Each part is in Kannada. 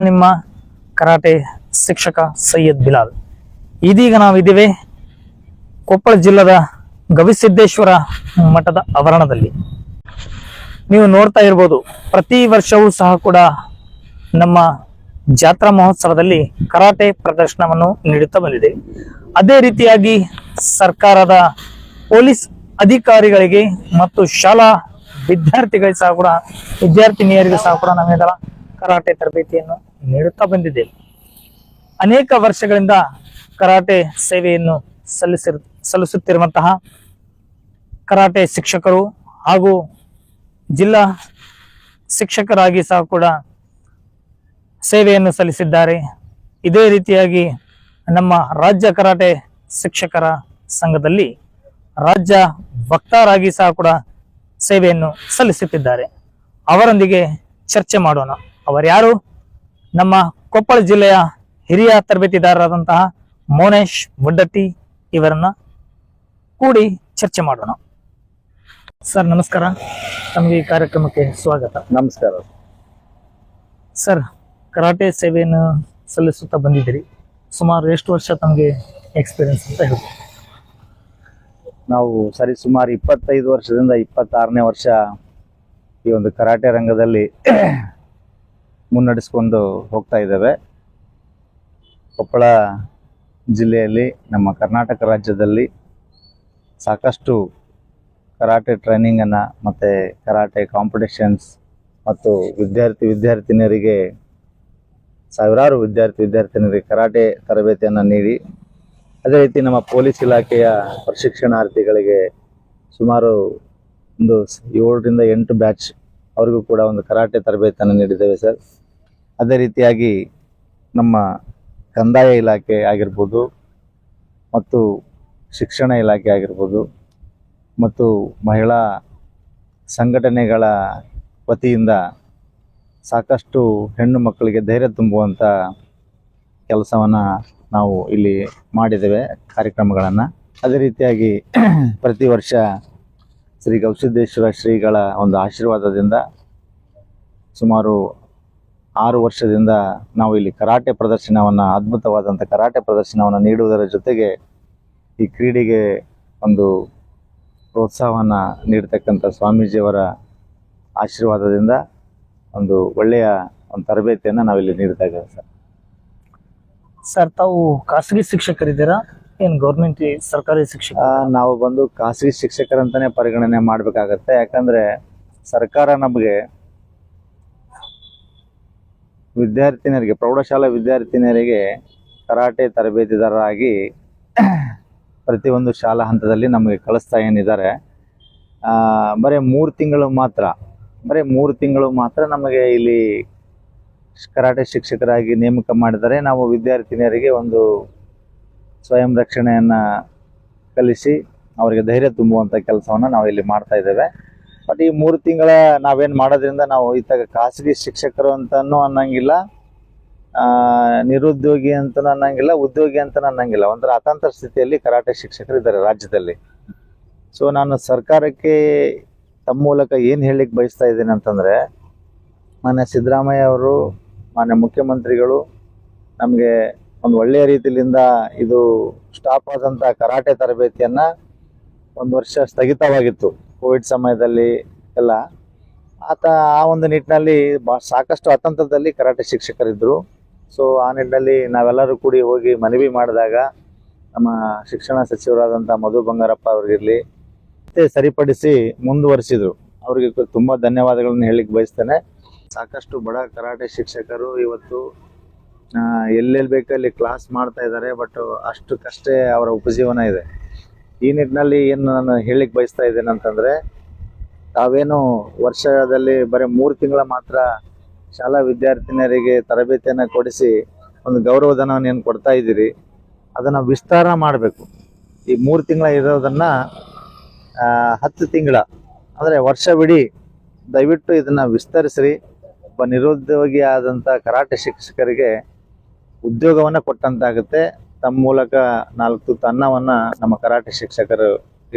ನಿಮ್ಮ ಕರಾಟೆ ಶಿಕ್ಷಕ ಸೈಯದ್ ಬಿಲಾಲ್. ಇದೀಗ ನಾವಿದ್ದೇವೆ ಕೊಪ್ಪಳ ಜಿಲ್ಲೆಯ ಗವಿಸಿದ್ದೇಶ್ವರ ಮಠದ ಆವರಣದಲ್ಲಿ. ನೀವು ನೋಡ್ತಾ ಇರ್ಬೋದು, ಪ್ರತಿ ವರ್ಷವೂ ಸಹ ಕೂಡ ನಮ್ಮ ಜಾತ್ರಾ ಮಹೋತ್ಸವದಲ್ಲಿ ಕರಾಟೆ ಪ್ರದರ್ಶನವನ್ನು ನೀಡುತ್ತಾ ಬಂದಿದೆ. ಅದೇ ರೀತಿಯಾಗಿ ಸರ್ಕಾರದ ಪೊಲೀಸ್ ಅಧಿಕಾರಿಗಳಿಗೆ ಮತ್ತು ಶಾಲಾ ವಿದ್ಯಾರ್ಥಿಗಳಿಗೆ ಸಹ ಕೂಡ ವಿದ್ಯಾರ್ಥಿನಿಯರಿಗೆ ಸಹ ಕೂಡ ನಾವೆಲ್ಲ ಕರಾಟೆ ತರಬೇತಿಯನ್ನು ನೀಡುತ್ತಾ ಬಂದಿದ್ದೇವೆ. ಅನೇಕ ವರ್ಷಗಳಿಂದ ಕರಾಟೆ ಸೇವೆಯನ್ನು ಸಲ್ಲಿಸುತ್ತಿರುವಂತಹ ಕರಾಟೆ ಶಿಕ್ಷಕರು ಹಾಗೂ ಜಿಲ್ಲಾ ಶಿಕ್ಷಕರಾಗಿ ಸಹ ಕೂಡ ಸೇವೆಯನ್ನು ಸಲ್ಲಿಸಿದ್ದಾರೆ. ಇದೇ ರೀತಿಯಾಗಿ ನಮ್ಮ ರಾಜ್ಯ ಕರಾಟೆ ಶಿಕ್ಷಕರ ಸಂಘದಲ್ಲಿ ರಾಜ್ಯ ವಕ್ತಾರಾಗಿ ಸಹ ಕೂಡ ಸೇವೆಯನ್ನು ಸಲ್ಲಿಸುತ್ತಿದ್ದಾರೆ. ಅವರೊಂದಿಗೆ ಚರ್ಚೆ ಮಾಡೋಣ. ಅವರ್ಯಾರು? ನಮ್ಮ ಕೊಪ್ಪಳ ಜಿಲ್ಲೆಯ ಹಿರಿಯ ತರಬೇತಿದಾರರಾದಂತಹ ಮೋನೇಶ್ ವಡ್ಡಟ್ಟಿ. ಇವರನ್ನ ಕೂಡಿ ಚರ್ಚೆ ಮಾಡೋಣ. ಸರ್ ನಮಸ್ಕಾರ, ತಮಗೆ ಈ ಕಾರ್ಯಕ್ರಮಕ್ಕೆ ಸ್ವಾಗತ. ನಮಸ್ಕಾರ ಸರ್, ಕರಾಟೆ ಸೇವೆಯನ್ನು ಸಲ್ಲಿಸುತ್ತಾ ಬಂದಿದ್ದೀರಿ. ಸುಮಾರು ಎಷ್ಟು ವರ್ಷ ತಮಗೆ ಎಕ್ಸ್ಪೀರಿಯನ್ಸ್ ಅಂತ ಹೇಳಿ? ನಾವು ಸುಮಾರು 25 ವರ್ಷದಿಂದ 26ನೇ ವರ್ಷ ಈ ಒಂದು ಕರಾಟೆ ರಂಗದಲ್ಲಿ ಮುನ್ನಡೆಸ್ಕೊಂಡು ಹೋಗ್ತಾ ಇದ್ದೇವೆ. ಕೊಪ್ಪಳ ಜಿಲ್ಲೆಯಲ್ಲಿ, ನಮ್ಮ ಕರ್ನಾಟಕ ರಾಜ್ಯದಲ್ಲಿ ಸಾಕಷ್ಟು ಕರಾಟೆ ಟ್ರೈನಿಂಗನ್ನು ಮತ್ತು ಕರಾಟೆ ಕಾಂಪಿಟೇಷನ್ಸ್ ಮತ್ತು ವಿದ್ಯಾರ್ಥಿನಿಯರಿಗೆ ಸಾವಿರಾರು ವಿದ್ಯಾರ್ಥಿನಿಯರಿಗೆ ಕರಾಟೆ ತರಬೇತಿಯನ್ನು ನೀಡಿ, ಅದೇ ರೀತಿ ನಮ್ಮ ಪೊಲೀಸ್ ಇಲಾಖೆಯ ಪ್ರಶಿಕ್ಷಣಾರ್ಥಿಗಳಿಗೆ ಸುಮಾರು ಒಂದು 7 ರಿಂದ 8 ಬ್ಯಾಚ್ ಅವರಿಗೂ ಕೂಡ ಒಂದು ಕರಾಟೆ ತರಬೇತಿಯನ್ನು ನೀಡಿದ್ದೇವೆ ಸರ್. ಅದೇ ರೀತಿಯಾಗಿ ನಮ್ಮ ಕಂದಾಯ ಇಲಾಖೆ ಆಗಿರ್ಬೋದು ಮತ್ತು ಶಿಕ್ಷಣ ಇಲಾಖೆ ಆಗಿರ್ಬೋದು ಮತ್ತು ಮಹಿಳಾ ಸಂಘಟನೆಗಳ ವತಿಯಿಂದ ಸಾಕಷ್ಟು ಹೆಣ್ಣು ಮಕ್ಕಳಿಗೆ ಧೈರ್ಯ ತುಂಬುವಂಥ ಕೆಲಸವನ್ನು ನಾವು ಇಲ್ಲಿ ಮಾಡಿದ್ದೇವೆ, ಕಾರ್ಯಕ್ರಮಗಳನ್ನು. ಅದೇ ರೀತಿಯಾಗಿ ಪ್ರತಿ ವರ್ಷ ಶ್ರೀ ಗವಿಸಿದ್ದೇಶ್ವರ ಶ್ರೀಗಳ ಒಂದು ಆಶೀರ್ವಾದದಿಂದ ಸುಮಾರು 6 ವರ್ಷದಿಂದ ನಾವು ಇಲ್ಲಿ ಕರಾಟೆ ಪ್ರದರ್ಶನವನ್ನು, ಅದ್ಭುತವಾದಂಥ ಕರಾಟೆ ಪ್ರದರ್ಶನವನ್ನು ನೀಡುವುದರ ಜೊತೆಗೆ ಈ ಕ್ರೀಡೆಗೆ ಒಂದು ಪ್ರೋತ್ಸಾಹವನ್ನು ನೀಡ್ತಕ್ಕಂಥ ಸ್ವಾಮೀಜಿಯವರ ಆಶೀರ್ವಾದದಿಂದ ಒಂದು ಒಳ್ಳೆಯ ಒಂದು ತರಬೇತಿಯನ್ನು ನಾವಿಲ್ಲಿ ನೀಡ್ತಾ ಇದ್ದೇವೆ ಸರ್. ಸರ್, ತಾವು ಖಾಸಗಿ ಶಿಕ್ಷಕರಿದ್ದೀರಾ, ಏನು ಗೌರ್ಮೆಂಟ್ ಸರ್ಕಾರಿ ಶಿಕ್ಷಕ? ನಾವು ಬಂದು ಖಾಸಗಿ ಶಿಕ್ಷಕರಂತಾನೆ ಪರಿಗಣನೆ ಮಾಡಬೇಕಾಗತ್ತೆ. ಯಾಕಂದರೆ ಸರ್ಕಾರ ನಮಗೆ ವಿದ್ಯಾರ್ಥಿನಿಯರಿಗೆ, ಪ್ರೌಢಶಾಲಾ ವಿದ್ಯಾರ್ಥಿನಿಯರಿಗೆ ಕರಾಟೆ ತರಬೇತಿದಾರರಾಗಿ ಪ್ರತಿಯೊಂದು ಶಾಲಾ ಹಂತದಲ್ಲಿ ನಮಗೆ ಕಳಿಸ್ತಾ ಏನಿದ್ದಾರೆ. ಬರೀ 3 ತಿಂಗಳು ಮಾತ್ರ ನಮಗೆ ಇಲ್ಲಿ ಕರಾಟೆ ಶಿಕ್ಷಕರಾಗಿ ನೇಮಕ ಮಾಡಿದರೆ ನಾವು ವಿದ್ಯಾರ್ಥಿನಿಯರಿಗೆ ಒಂದು ಸ್ವಯಂ ರಕ್ಷಣೆಯನ್ನು ಕಲಿಸಿ ಅವರಿಗೆ ಧೈರ್ಯ ತುಂಬುವಂಥ ಕೆಲಸವನ್ನು ನಾವು ಇಲ್ಲಿ ಮಾಡ್ತಾ ಇದ್ದೇವೆ. ಬಟ್ ಈ 3 ತಿಂಗಳ ನಾವೇನು ಮಾಡೋದ್ರಿಂದ ನಾವು ಇತ್ತಾಗ ಖಾಸಗಿ ಶಿಕ್ಷಕರು ಅಂತನೂ ಅನ್ನಂಗಿಲ್ಲ, ನಿರುದ್ಯೋಗಿ ಅಂತನೂ ಅನ್ನಂಗಿಲ್ಲ, ಉದ್ಯೋಗಿ ಅಂತನೂ ಅನ್ನಂಗಿಲ್ಲ. ಒಂಥರ ಅತಂತ್ರ ಸ್ಥಿತಿಯಲ್ಲಿ ಕರಾಟೆ ಶಿಕ್ಷಕರು ಇದ್ದಾರೆ ರಾಜ್ಯದಲ್ಲಿ. ಸೊ ನಾನು ಸರ್ಕಾರಕ್ಕೆ ತಮ್ಮ ಮೂಲಕ ಏನು ಹೇಳಲಿಕ್ಕೆ ಬಯಸ್ತಾ ಇದ್ದೀನಿ ಅಂತಂದರೆ, ಮಾನ್ಯ ಸಿದ್ದರಾಮಯ್ಯ ಅವರು, ಮಾನ್ಯ ಮುಖ್ಯಮಂತ್ರಿಗಳು ನಮಗೆ ಒಂದು ಒಳ್ಳೆಯ ರೀತಿಯಿಂದ ಇದು ಸ್ಟಾಪ್ ಆದಂಥ ಕರಾಟೆ ತರಬೇತಿಯನ್ನು 1 ವರ್ಷ ಸ್ಥಗಿತವಾಗಿತ್ತು ಕೋವಿಡ್ ಸಮಯದಲ್ಲಿ ಎಲ್ಲ. ಆ ಒಂದು ನಿಟ್ಟಿನಲ್ಲಿ ಸಾಕಷ್ಟು ಅತಂತ್ರದಲ್ಲಿ ಕರಾಟೆ ಶಿಕ್ಷಕರಿದ್ದರು. ಸೊ ಆ ನಿಟ್ಟಿನಲ್ಲಿ ನಾವೆಲ್ಲರೂ ಕೂಡಿ ಹೋಗಿ ಮನವಿ ಮಾಡಿದಾಗ ನಮ್ಮ ಶಿಕ್ಷಣ ಸಚಿವರಾದಂಥ ಮಧು ಬಂಗಾರಪ್ಪ ಅವರಿಗಿರಲಿ ಮತ್ತೆ ಸರಿಪಡಿಸಿ ಮುಂದುವರಿಸಿದರು. ಅವರಿಗೆ ತುಂಬ ಧನ್ಯವಾದಗಳನ್ನು ಹೇಳಲಿಕ್ಕೆ ಬಯಸ್ತೇನೆ. ಸಾಕಷ್ಟು ಬಡ ಕರಾಟೆ ಶಿಕ್ಷಕರು ಇವತ್ತು ಎಲ್ಲೆಲ್ಲಿ ಬೇಕಲ್ಲಿ ಕ್ಲಾಸ್ ಮಾಡ್ತಾ ಇದ್ದಾರೆ. ಬಟ್ ಅಷ್ಟಕ್ಕಷ್ಟೇ ಅವರ ಉಪಜೀವನ ಇದೆ. ಈ ನಿಟ್ಟಿನಲ್ಲಿ ಏನು ನಾನು ಹೇಳಲಿಕ್ಕೆ ಬಯಸ್ತಾ ಇದ್ದೇನೆ ಅಂತಂದರೆ, ತಾವೇನು ವರ್ಷದಲ್ಲಿ ಬರೀ 3 ತಿಂಗಳ ಮಾತ್ರ ಶಾಲಾ ವಿದ್ಯಾರ್ಥಿನಿಯರಿಗೆ ತರಬೇತಿಯನ್ನು ಕೊಡಿಸಿ ಒಂದು ಗೌರವಧನವನ್ನು ಏನು ಕೊಡ್ತಾ ಇದ್ದೀರಿ, ಅದನ್ನು ವಿಸ್ತಾರ ಮಾಡಬೇಕು. ಈ 3 ತಿಂಗಳ ಇರೋದನ್ನು 10 ತಿಂಗಳ ಅಂದರೆ ವರ್ಷವಿಡೀ ದಯವಿಟ್ಟು ಇದನ್ನು ವಿಸ್ತರಿಸ್ರಿ. ಒಬ್ಬ ನಿರುದ್ಯೋಗಿ ಆದಂಥ ಕರಾಟೆ ಶಿಕ್ಷಕರಿಗೆ ಉದ್ಯೋಗವನ್ನು ಕೊಟ್ಟಂತಾಗುತ್ತೆ. ತಮ್ಮ ಮೂಲಕ 4 ತುತ್ತು ಅನ್ನವನ್ನು ನಮ್ಮ ಕರಾಟೆ ಶಿಕ್ಷಕರು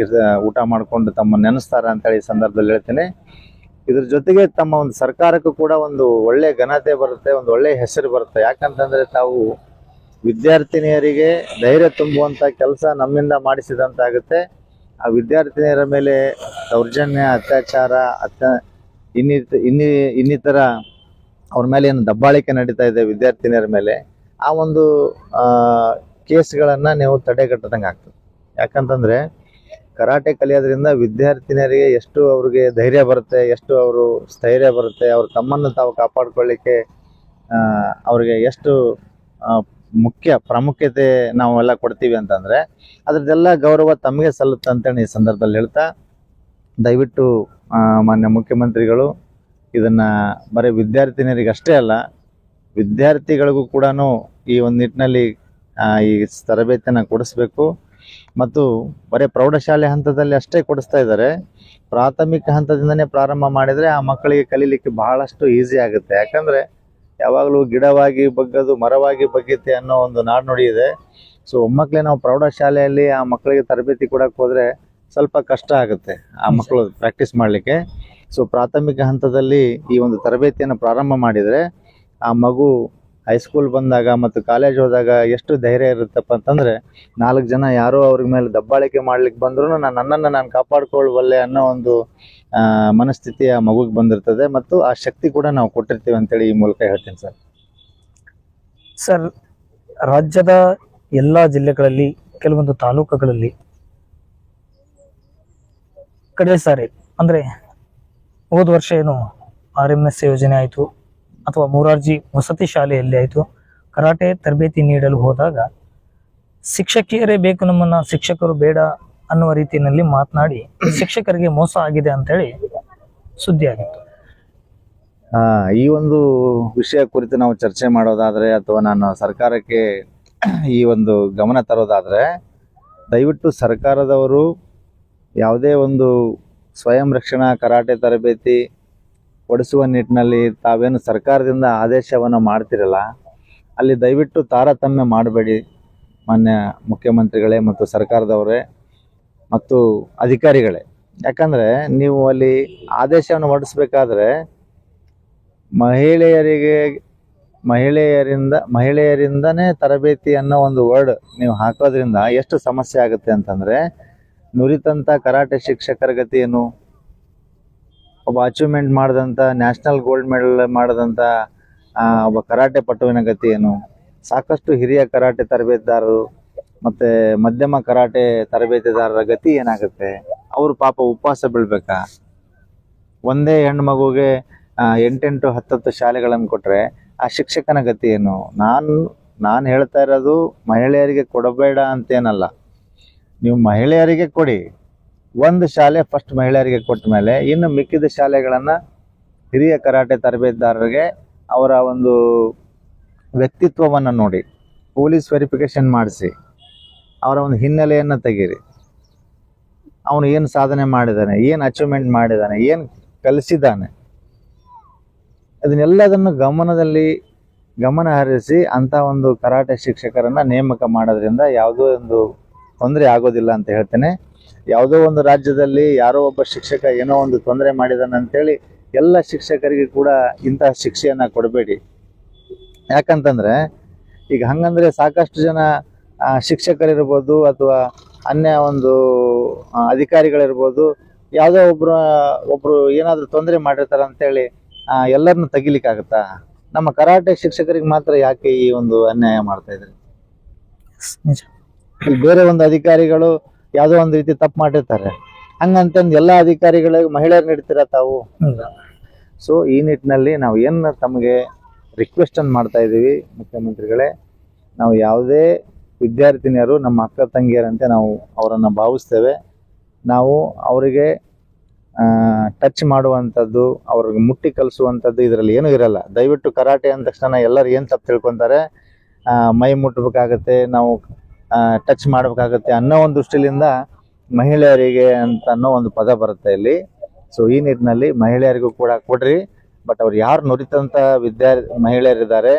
ಊಟ ಮಾಡಿಕೊಂಡು ತಮ್ಮ ನೆನೆಸ್ತಾರೆ ಅಂತೇಳಿ ಈ ಸಂದರ್ಭದಲ್ಲಿ ಹೇಳ್ತೀನಿ. ಇದ್ರ ಜೊತೆಗೆ ತಮ್ಮ ಒಂದು ಸರ್ಕಾರಕ್ಕೂ ಕೂಡ ಒಂದು ಒಳ್ಳೆ ಘನತೆ ಬರುತ್ತೆ, ಒಂದು ಒಳ್ಳೆ ಹೆಸರು ಬರುತ್ತೆ. ಯಾಕಂತಂದ್ರೆ ತಾವು ವಿದ್ಯಾರ್ಥಿನಿಯರಿಗೆ ಧೈರ್ಯ ತುಂಬುವಂತ ಕೆಲಸ ನಮ್ಮಿಂದ ಮಾಡಿಸಿದಂತಾಗುತ್ತೆ. ಆ ವಿದ್ಯಾರ್ಥಿನಿಯರ ಮೇಲೆ ದೌರ್ಜನ್ಯ, ಅತ್ಯಾಚಾರ, ಇನ್ನಿತರ ಅವ್ರ ಮೇಲೆ ಏನು ದಬ್ಬಾಳಿಕೆ ನಡೀತಾ ಇದೆ ವಿದ್ಯಾರ್ಥಿನಿಯರ ಮೇಲೆ, ಆ ಒಂದು ಕೇಸ್ಗಳನ್ನ ನೀವು ತಡೆಗಟ್ಟದಂಗೆ ಆಗ್ತದೆ. ಯಾಕಂತಂದ್ರೆ ಕರಾಟೆ ಕಲಿಯೋದ್ರಿಂದ ವಿದ್ಯಾರ್ಥಿನಿಯರಿಗೆ ಎಷ್ಟು ಅವ್ರಿಗೆ ಧೈರ್ಯ ಬರುತ್ತೆ, ಎಷ್ಟು ಅವರು ಸ್ಥೈರ್ಯ ಬರುತ್ತೆ, ಅವ್ರ ತಮ್ಮನ್ನು ತಾವು ಕಾಪಾಡ್ಕೊಳ್ಳಿಕ್ಕೆ ಅವ್ರಿಗೆ ಎಷ್ಟು ಮುಖ್ಯ ಪ್ರಾಮುಖ್ಯತೆ ನಾವೆಲ್ಲ ಕೊಡ್ತೀವಿ ಅಂತಂದ್ರೆ ಅದ್ರದ್ದೆಲ್ಲ ಗೌರವ ತಮಗೆ ಸಲ್ಲುತ್ತೆ ಅಂತೇಳಿ ಈ ಸಂದರ್ಭದಲ್ಲಿ ಹೇಳ್ತಾ, ದಯವಿಟ್ಟು ಮಾನ್ಯ ಮುಖ್ಯಮಂತ್ರಿಗಳು ಇದನ್ನ ಬರೀ ವಿದ್ಯಾರ್ಥಿನಿಯರಿಗೆ ಅಷ್ಟೇ ಅಲ್ಲ, ವಿದ್ಯಾರ್ಥಿಗಳಿಗೂ ಕೂಡ ಈ ಒಂದು ನಿಟ್ಟಿನಲ್ಲಿ ಈ ತರಬೇತಿಯನ್ನು ಕೊಡಿಸ್ಬೇಕು. ಮತ್ತು ಬರೀ ಪ್ರೌಢಶಾಲೆ ಹಂತದಲ್ಲಿ ಅಷ್ಟೇ ಕೊಡಿಸ್ತಾ ಇದ್ದಾರೆ. ಪ್ರಾಥಮಿಕ ಹಂತದಿಂದನೇ ಪ್ರಾರಂಭ ಮಾಡಿದರೆ ಆ ಮಕ್ಕಳಿಗೆ ಕಲೀಲಿಕ್ಕೆ ಬಹಳಷ್ಟು ಈಸಿ ಆಗುತ್ತೆ. ಯಾಕಂದರೆ ಯಾವಾಗಲೂ ಗಿಡವಾಗಿ ಬಗ್ಗದು ಮರವಾಗಿ ಬಗ್ಗತ್ತೆ ಅನ್ನೋ ಒಂದು ನಾಣ್ಣುಡಿ ಇದೆ. ಸೊ ಒಮ್ಮಕ್ಕಳೇ ನಾವು ಪ್ರೌಢಶಾಲೆಯಲ್ಲಿ ಆ ಮಕ್ಕಳಿಗೆ ತರಬೇತಿ ಕೊಡಕ್ಕೆ ಹೋದರೆ ಸ್ವಲ್ಪ ಕಷ್ಟ ಆಗುತ್ತೆ ಆ ಮಕ್ಕಳು ಪ್ರಾಕ್ಟೀಸ್ ಮಾಡಲಿಕ್ಕೆ. ಸೊ ಪ್ರಾಥಮಿಕ ಹಂತದಲ್ಲಿ ಈ ಒಂದು ತರಬೇತಿಯನ್ನು ಪ್ರಾರಂಭ ಮಾಡಿದರೆ ಆ ಮಗು ಹೈಸ್ಕೂಲ್ ಬಂದಾಗ ಮತ್ತು ಕಾಲೇಜ್ ಹೋದಾಗ ಎಷ್ಟು ಧೈರ್ಯ ಇರುತ್ತಪ್ಪ ಅಂತಂದರೆ, 4 ಜನ ಯಾರೋ ಅವ್ರ ಮೇಲೆ ದಬ್ಬಾಳಿಕೆ ಮಾಡ್ಲಿಕ್ಕೆ ಬಂದ್ರೂ ನನ್ನನ್ನು ನಾನು ಕಾಪಾಡ್ಕೊಳ್ಬಲ್ಲೆ ಅನ್ನೋ ಒಂದು ಮನಸ್ಥಿತಿ ಆ ಮಗುಗೆ ಬಂದಿರ್ತದೆ. ಮತ್ತು ಆ ಶಕ್ತಿ ಕೂಡ ನಾವು ಕೊಟ್ಟಿರ್ತೀವಿ ಅಂತೇಳಿ ಈ ಮೂಲಕ ಹೇಳ್ತೀನಿ ಸರ್. ಸರ್, ರಾಜ್ಯದ ಎಲ್ಲ ಜಿಲ್ಲೆಗಳಲ್ಲಿ ಕೆಲವೊಂದು ತಾಲೂಕುಗಳಲ್ಲಿ ಕಡೆ ಸಾರಿ ಅಂದ್ರೆ ಹೋದ ವರ್ಷ ಏನು RMS ಯೋಜನೆ ಆಯಿತು ಅಥವಾ ಮೊರಾರ್ಜಿ ವಸತಿ ಶಾಲೆಯಲ್ಲಿ ಆಯಿತು, ಕರಾಟೆ ತರಬೇತಿ ನೀಡಲು ಹೋದಾಗ ಶಿಕ್ಷಕಿಯರೇ ಬೇಕು, ನಮ್ಮನ್ನ ಶಿಕ್ಷಕರು ಬೇಡ ಅನ್ನುವ ರೀತಿಯಲ್ಲಿ ಮಾತನಾಡಿ ಶಿಕ್ಷಕರಿಗೆ ಮೋಸ ಆಗಿದೆ ಅಂತೇಳಿ ಸುದ್ದಿ ಆಗಿತ್ತು. ಈ ಒಂದು ವಿಷಯ ಕುರಿತು ನಾವು ಚರ್ಚೆ ಮಾಡೋದಾದ್ರೆ ಅಥವಾ ನಾನು ಸರ್ಕಾರಕ್ಕೆ ಈ ಒಂದು ಗಮನ ತರೋದಾದ್ರೆ, ದಯವಿಟ್ಟು ಸರ್ಕಾರದವರು ಯಾವುದೇ ಒಂದು ಸ್ವಯಂ ರಕ್ಷಣಾ ಕರಾಟೆ ತರಬೇತಿ ಕೊಡಿಸುವ ನಿಟ್ಟಿನಲ್ಲಿ ತಾವೇನು ಸರ್ಕಾರದಿಂದ ಆದೇಶವನ್ನು ಮಾಡ್ತಿರಲ್ಲ, ಅಲ್ಲಿ ದಯವಿಟ್ಟು ತಾರತಮ್ಯ ಮಾಡಬೇಡಿ ಮಾನ್ಯ ಮುಖ್ಯಮಂತ್ರಿಗಳೇ ಮತ್ತು ಸರ್ಕಾರದವರೇ ಮತ್ತು ಅಧಿಕಾರಿಗಳೇ. ಯಾಕಂದರೆ ನೀವು ಅಲ್ಲಿ ಆದೇಶವನ್ನು ಹೊರಡಿಸ್ಬೇಕಾದ್ರೆ ಮಹಿಳೆಯರಿಂದನೇ ತರಬೇತಿ ಅನ್ನೋ ಒಂದು ವರ್ಡ್ ನೀವು ಹಾಕೋದ್ರಿಂದ ಎಷ್ಟು ಸಮಸ್ಯೆ ಆಗುತ್ತೆ ಅಂತಂದರೆ, ನುರಿತಂಥ ಕರಾಟೆ ಶಿಕ್ಷಕರ ಗತಿ ಏನು, ಒಬ್ಬ ಅಚೀವ್ಮೆಂಟ್ ಮಾಡಿದಂಥ ನ್ಯಾಷನಲ್ ಗೋಲ್ಡ್ ಮೆಡಲ್ ಮಾಡಿದಂಥ ಒಬ್ಬ ಕರಾಟೆ ಪಟುವಿನ ಗತಿ ಏನು, ಸಾಕಷ್ಟು ಹಿರಿಯ ಕರಾಟೆ ತರಬೇತಿದಾರರು ಮತ್ತು ಮಧ್ಯಮ ಕರಾಟೆ ತರಬೇತಿದಾರರ ಗತಿ ಏನಾಗುತ್ತೆ? ಅವರು ಪಾಪ ಉಪವಾಸ ಬೀಳ್ಬೇಕಾ? ಒಂದೇ ಹೆಣ್ಣು ಮಗುಗೆ 8-10 ಶಾಲೆಗಳನ್ನು ಕೊಟ್ಟರೆ ಆ ಶಿಕ್ಷಕನ ಗತಿ ಏನು? ನಾನು ಹೇಳ್ತಾ ಇರೋದು ಮಹಿಳೆಯರಿಗೆ ಕೊಡಬೇಡ ಅಂತೇನಲ್ಲ, ನೀವು ಮಹಿಳೆಯರಿಗೆ ಕೊಡಿ. ಒಂದು ಶಾಲೆ ಫಸ್ಟ್ ಮಹಿಳೆಯರಿಗೆ ಕೊಟ್ಟ ಮೇಲೆ ಇನ್ನು ಮಿಕ್ಕಿದ ಶಾಲೆಗಳನ್ನು ಹಿರಿಯ ಕರಾಟೆ ತರಬೇತಿದಾರರಿಗೆ ಅವರ ಒಂದು ವ್ಯಕ್ತಿತ್ವವನ್ನು ನೋಡಿ, ಪೊಲೀಸ್ ವೆರಿಫಿಕೇಶನ್ ಮಾಡಿಸಿ, ಅವರ ಒಂದು ಹಿನ್ನೆಲೆಯನ್ನು ತೆಗೀರಿ. ಅವನು ಏನು ಸಾಧನೆ ಮಾಡಿದ್ದಾನೆ, ಏನು ಅಚೀವ್ಮೆಂಟ್ ಮಾಡಿದ್ದಾನೆ, ಏನು ಕಲಿಸಿದ್ದಾನೆ, ಅದನ್ನೆಲ್ಲದನ್ನು ಗಮನ ಹರಿಸಿ ಅಂಥ ಒಂದು ಕರಾಟೆ ಶಿಕ್ಷಕರನ್ನು ನೇಮಕ ಮಾಡೋದ್ರಿಂದ ಯಾವುದೋ ಒಂದು ತೊಂದರೆ ಆಗೋದಿಲ್ಲ ಅಂತ ಹೇಳ್ತೇನೆ. ಯಾವುದೋ ಒಂದು ರಾಜ್ಯದಲ್ಲಿ ಯಾರೋ ಒಬ್ಬ ಶಿಕ್ಷಕ ಏನೋ ಒಂದು ತೊಂದರೆ ಮಾಡಿದಾನೆ ಅಂತೇಳಿ ಎಲ್ಲ ಶಿಕ್ಷಕರಿಗೆ ಕೂಡ ಇಂತಹ ಶಿಕ್ಷೆಯನ್ನು ಕೊಡಬೇಡಿ. ಯಾಕಂತಂದರೆ ಈಗ ಹಂಗಂದ್ರೆ ಸಾಕಷ್ಟು ಜನ ಶಿಕ್ಷಕರಿರ್ಬೋದು ಅಥವಾ ಅನ್ಯ ಒಂದು ಅಧಿಕಾರಿಗಳಿರ್ಬೋದು, ಯಾವುದೋ ಒಬ್ರು ಏನಾದರೂ ತೊಂದರೆ ಮಾಡಿರ್ತಾರೆ ಅಂತೇಳಿ ಎಲ್ಲರನ್ನು ತೆಗಿಲಿಕ್ಕಾಗತ್ತಾ? ನಮ್ಮ ಕರಾಟೆ ಶಿಕ್ಷಕರಿಗೆ ಮಾತ್ರ ಯಾಕೆ ಈ ಒಂದು ಅನ್ಯಾಯ ಮಾಡ್ತಾ ಇದ್ದಾರೆ? ಬೇರೆ ಒಂದು ಅಧಿಕಾರಿಗಳು ಯಾವುದೋ ಒಂದು ರೀತಿ ತಪ್ಪು ಮಾಡಿರ್ತಾರೆ, ಹಂಗಂತಂದು ಎಲ್ಲ ಅಧಿಕಾರಿಗಳಿಗೆ ಮಹಿಳೆಯರು ನೀಡ್ತೀರಾ ತಾವು? ಸೊ ಈ ನಿಟ್ಟಿನಲ್ಲಿ ನಾವು ಏನು ತಮಗೆ ರಿಕ್ವೆಸ್ಟನ್ನು ಮಾಡ್ತಾ ಇದ್ದೀವಿ ಮುಖ್ಯಮಂತ್ರಿಗಳೇ, ನಾವು ಯಾವುದೇ ವಿದ್ಯಾರ್ಥಿನಿಯರು ನಮ್ಮ ಅಕ್ಕ ತಂಗಿಯರಂತೆ ನಾವು ಅವರನ್ನು ಭಾವಿಸ್ತೇವೆ. ನಾವು ಅವರಿಗೆ ಟಚ್ ಮಾಡುವಂಥದ್ದು, ಅವ್ರಿಗೆ ಮುಟ್ಟಿ ಕಲಿಸುವಂಥದ್ದು ಇದರಲ್ಲಿ ಏನೂ ಇರಲ್ಲ. ದಯವಿಟ್ಟು ಕರಾಟೆ ಅಂದ ತಕ್ಷಣ ಎಲ್ಲರೂ ಏನು ತಪ್ಪು ತಿಳ್ಕೊತಾರೆ, ಮೈ ಮುಟ್ಟಬೇಕಾಗತ್ತೆ, ನಾವು ಟಚ್ ಮಾಡಬೇಕಾಗತ್ತೆ ಅನ್ನೋ ಒಂದು ದೃಷ್ಟಿಯಿಂದ ಮಹಿಳೆಯರಿಗೆ ಅಂತ ಅನ್ನೋ ಒಂದು ಪದ ಬರುತ್ತೆ ಇಲ್ಲಿ. ಸೊ ಈ ನಿಟ್ಟಿನಲ್ಲಿ ಮಹಿಳೆಯರಿಗೂ ಕೂಡ ಕೊಡ್ರಿ. ಬಟ್ ಅವ್ರು ಯಾರು ನುರಿತಂಥ ಮಹಿಳೆಯರಿದ್ದಾರೆ,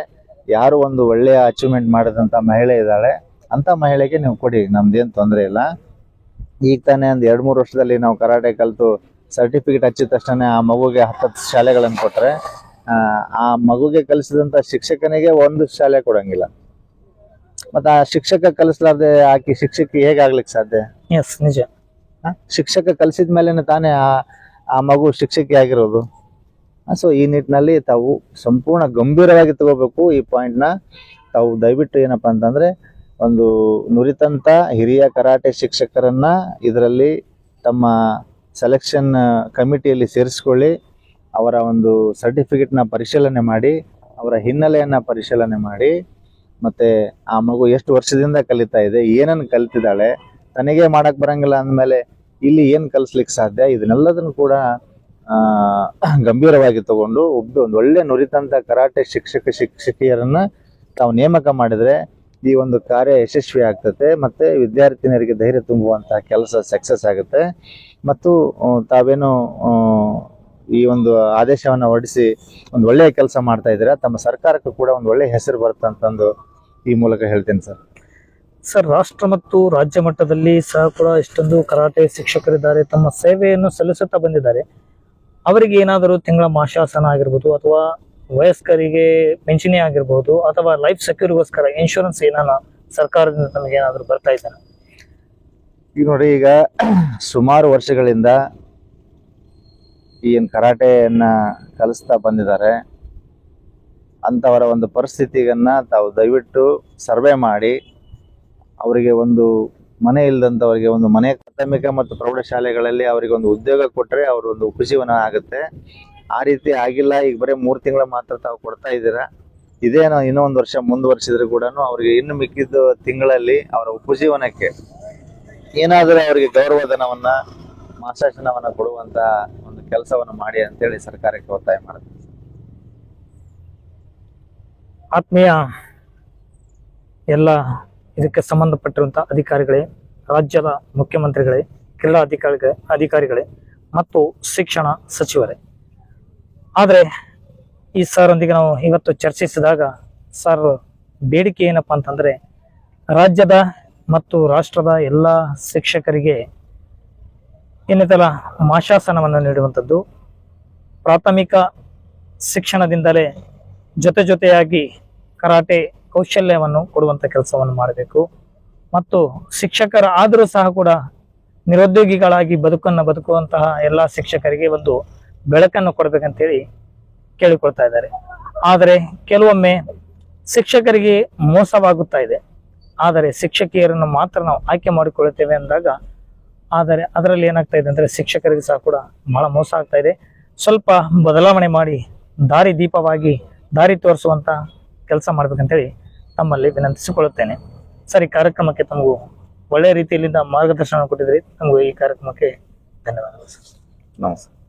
ಯಾರು ಒಂದು ಒಳ್ಳೆಯ ಅಚೀವ್ಮೆಂಟ್ ಮಾಡಿದಂಥ ಮಹಿಳೆ ಇದ್ದಾಳೆ ಅಂಥ ಮಹಿಳೆಗೆ ನೀವು ಕೊಡಿ, ನಮ್ದೇನು ತೊಂದರೆ ಇಲ್ಲ. ಈಗ ತಾನೇ ಒಂದು 2-3 ವರ್ಷದಲ್ಲಿ ನಾವು ಕರಾಟೆ ಕಲಿತು ಸರ್ಟಿಫಿಕೇಟ್ ಹಚ್ಚಿದ ತಕ್ಷಣ ಆ ಮಗುಗೆ 10 ಶಾಲೆಗಳನ್ನು ಕೊಟ್ರೆ ಆ ಮಗುಗೆ ಕಲಿಸಿದಂತ ಶಿಕ್ಷಕನಿಗೆ ಒಂದು ಶಾಲೆ ಕೊಡಂಗಿಲ್ಲ. ಮತ್ತೆ ಆ ಶಿಕ್ಷಕ ಕಲಿಸ್ಲಾರ್ದೆ ಆಕಿ ಶಿಕ್ಷಕಿ ಹೇಗಾಗ್ಲಿಕ್ಕೆ ಸಾಧ್ಯ? ಎಸ್, ನಿಜ. ಶಿಕ್ಷಕ ಕಲಿಸಿದ ಮೇಲೆನೆ ತಾನೇ ಆ ಮಗು ಶಿಕ್ಷಕಿ ಆಗಿರೋದು. ಸೊ ಈ ನಿಟ್ಟಿನಲ್ಲಿ ತಾವು ಸಂಪೂರ್ಣ ಗಂಭೀರವಾಗಿ ತಗೋಬೇಕು ಈ ಪಾಯಿಂಟ್ ನ. ತಾವು ದಯವಿಟ್ಟು ಏನಪ್ಪಾ ಅಂತಂದ್ರೆ ಒಂದು ನುರಿತಂತ ಹಿರಿಯ ಕರಾಟೆ ಶಿಕ್ಷಕರನ್ನ ಇದರಲ್ಲಿ ತಮ್ಮ ಸೆಲೆಕ್ಷನ್ ಕಮಿಟಿಯಲ್ಲಿ ಸೇರಿಸ್ಕೊಳ್ಳಿ. ಅವರ ಒಂದು ಸರ್ಟಿಫಿಕೇಟ್ನ ಪರಿಶೀಲನೆ ಮಾಡಿ, ಅವರ ಹಿನ್ನೆಲೆಯನ್ನ ಪರಿಶೀಲನೆ ಮಾಡಿ, ಮತ್ತೆ ಆ ಮಗು ಎಷ್ಟು ವರ್ಷದಿಂದ ಕಲಿತಾ ಇದೆ, ಏನನ್ನು ಕಲಿತಿದ್ದಾಳೆ, ತನಗೆ ಮಾಡಕ್ ಬರಂಗಿಲ್ಲ ಅಂದಮೇಲೆ ಇಲ್ಲಿ ಏನ್ ಕಲಿಸ್ಲಿಕ್ಕೆ ಸಾಧ್ಯ, ಇದನ್ನೆಲ್ಲದನ್ನು ಕೂಡ ಗಂಭೀರವಾಗಿ ತಗೊಂಡು ಒಂದು ಒಳ್ಳೆ ನುರಿತಂತ ಕರಾಟೆ ಶಿಕ್ಷಕಿಯರನ್ನ ತಾವು ನೇಮಕ ಮಾಡಿದ್ರೆ ಈ ಒಂದು ಕಾರ್ಯ ಯಶಸ್ವಿ ಆಗ್ತದೆ. ಮತ್ತೆ ವಿದ್ಯಾರ್ಥಿನಿಯರಿಗೆ ಧೈರ್ಯ ತುಂಬುವಂತಹ ಕೆಲಸ ಸಕ್ಸಸ್ ಆಗುತ್ತೆ. ಮತ್ತು ತಾವೇನು ಈ ಒಂದು ಆದೇಶವನ್ನ ಹೊರಡಿಸಿ ಒಂದು ಒಳ್ಳೆಯ ಕೆಲಸ ಮಾಡ್ತಾ ಇದ್ದೀರಾ, ತಮ್ಮ ಸರ್ಕಾರಕ್ಕೂ ಕೂಡ ಒಂದು ಒಳ್ಳೆಯ ಹೆಸರು ಬರುತ್ತೆ ಅಂತಂದು ಈ ಮೂಲಕ ಹೇಳ್ತೇನೆ ಸರ್. ಸರ್, ರಾಷ್ಟ್ರ ಮತ್ತು ರಾಜ್ಯ ಮಟ್ಟದಲ್ಲಿ ಸಹ ಕೂಡ ಇಷ್ಟೊಂದು ಕರಾಟೆ ಶಿಕ್ಷಕರಿದ್ದಾರೆ, ತಮ್ಮ ಸೇವೆಯನ್ನು ಸಲ್ಲಿಸುತ್ತಾ ಬಂದಿದ್ದಾರೆ. ಅವರಿಗೆ ಏನಾದರೂ ತಿಂಗಳ ಮಾಶಾಸನ ಆಗಿರ್ಬೋದು, ಅಥವಾ ವಯಸ್ಕರಿಗೆ ಪಿಂಚಣಿ ಆಗಿರ್ಬೋದು, ಅಥವಾ ಲೈಫ್ ಸೆಕ್ಯೂರಿಗೋಸ್ಕರ ಇನ್ಶೂರೆನ್ಸ್ ಏನಾನ ಸರ್ಕಾರದಿಂದ ನಮಗೆ ಏನಾದರೂ ಬರ್ತಾ ಇದ್ದಾರೆ? ಈಗ ನೋಡಿ, ಈಗ ಸುಮಾರು ವರ್ಷಗಳಿಂದ ಏನ್ ಕರಾಟೆಯನ್ನ ಕಲಿಸ್ತಾ ಬಂದಿದ್ದಾರೆ ಅಂತವರ ಒಂದು ಪರಿಸ್ಥಿತಿಗನ್ನ ತಾವು ದಯವಿಟ್ಟು ಸರ್ವೆ ಮಾಡಿ ಅವರಿಗೆ ಒಂದು ಮನೆ ಇಲ್ಲದಂತವರಿಗೆ ಒಂದು ಮನೆ, ಪ್ರಾಥಮಿಕ ಮತ್ತು ಪ್ರೌಢಶಾಲೆಗಳಲ್ಲಿ ಅವರಿಗೆ ಒಂದು ಉದ್ಯೋಗ ಕೊಟ್ಟರೆ ಅವ್ರ ಒಂದು ಉಪಜೀವನ ಆಗುತ್ತೆ. ಆ ರೀತಿ ಆಗಿಲ್ಲ. ಈಗ ಬರೀ 3 ತಿಂಗಳ ಮಾತ್ರ ತಾವು ಕೊಡ್ತಾ ಇದ್ದೀರಾ. ಇದೇನೋ ಇನ್ನೊಂದು ವರ್ಷ ಮುಂದುವರಿಸಿದ್ರು ಕೂಡ ಅವ್ರಿಗೆ ಇನ್ನು ಮಿಕ್ಕಿದ ತಿಂಗಳಲ್ಲಿ ಅವರ ಉಪಜೀವನಕ್ಕೆ ಏನಾದರೂ ಅವರಿಗೆ ಗೌರವಧನವನ್ನ, ಮಾಸಾಸನವನ್ನ ಕೊಡುವಂತ ಒಂದು ಕೆಲಸವನ್ನು ಮಾಡಿ ಅಂತೇಳಿ ಸರ್ಕಾರಕ್ಕೆ ಒತ್ತಾಯ ಮಾಡುತ್ತೆ. ಆತ್ಮೀಯ ಎಲ್ಲ ಇದಕ್ಕೆ ಸಂಬಂಧಪಟ್ಟಿರುವಂತಹ ಅಧಿಕಾರಿಗಳೇ, ರಾಜ್ಯದ ಮುಖ್ಯಮಂತ್ರಿಗಳೇ, ಕ್ರೀಡಾ ಅಧಿಕಾರಿಗಳೇ ಮತ್ತು ಶಿಕ್ಷಣ ಸಚಿವರೇ, ಆದರೆ ಈ ಸರ್ ಒಂದಿಗೆ ನಾವು ಇವತ್ತು ಚರ್ಚಿಸಿದಾಗ ಸರ್ ಬೇಡಿಕೆ ಏನಪ್ಪಾ ಅಂತಂದ್ರೆ, ರಾಜ್ಯದ ಮತ್ತು ರಾಷ್ಟ್ರದ ಎಲ್ಲ ಶಿಕ್ಷಕರಿಗೆ ಇನ್ನಿತರ ಮಾಶಾಸನವನ್ನು ನೀಡುವಂಥದ್ದು, ಪ್ರಾಥಮಿಕ ಶಿಕ್ಷಣದಿಂದಲೇ ಜೊತೆಯಾಗಿ ಕರಾಟೆ ಕೌಶಲ್ಯವನ್ನು ಕೊಡುವಂಥ ಕೆಲಸವನ್ನು ಮಾಡಬೇಕು. ಮತ್ತು ಶಿಕ್ಷಕರ ಆದರೂ ಸಹ ಕೂಡ ನಿರುದ್ಯೋಗಿಗಳಾಗಿ ಬದುಕುವಂತಹ ಎಲ್ಲ ಶಿಕ್ಷಕರಿಗೆ ಒಂದು ಬೆಳಕನ್ನು ಕೊಡಬೇಕಂತೇಳಿ ಕೇಳಿಕೊಳ್ತಾ ಇದ್ದಾರೆ. ಆದರೆ ಕೆಲವೊಮ್ಮೆ ಶಿಕ್ಷಕರಿಗೆ ಮೋಸವಾಗುತ್ತಾ ಇದೆ. ಆದರೆ ಶಿಕ್ಷಕಿಯರನ್ನು ಮಾತ್ರ ನಾವು ಆಯ್ಕೆ ಮಾಡಿಕೊಳ್ಳುತ್ತೇವೆ ಅಂದಾಗ ಆದರೆ ಅದರಲ್ಲಿ ಏನಾಗ್ತಾ ಇದೆ ಅಂದರೆ ಶಿಕ್ಷಕರಿಗೆ ಸಹ ಕೂಡ ಬಹಳ ಮೋಸ ಆಗ್ತಾ ಇದೆ. ಸ್ವಲ್ಪ ಬದಲಾವಣೆ ಮಾಡಿ ದಾರಿ ತೋರಿಸುವಂತ ಕೆಲಸ ಮಾಡ್ಬೇಕಂತೇಳಿ ತಮ್ಮಲ್ಲಿ ವಿನಂತಿಸಿಕೊಳ್ಳುತ್ತೇನೆ. ಸರ್, ಈ ಕಾರ್ಯಕ್ರಮಕ್ಕೆ ತಮಗೂ ಒಳ್ಳೆಯ ರೀತಿಯಿಂದ ಮಾರ್ಗದರ್ಶನ ಕೊಟ್ಟಿದ್ರಿ. ತಮಗೂ ಈ ಕಾರ್ಯಕ್ರಮಕ್ಕೆ ಧನ್ಯವಾದಗಳು ಸರ್. ನಮಸ್ಕಾರ.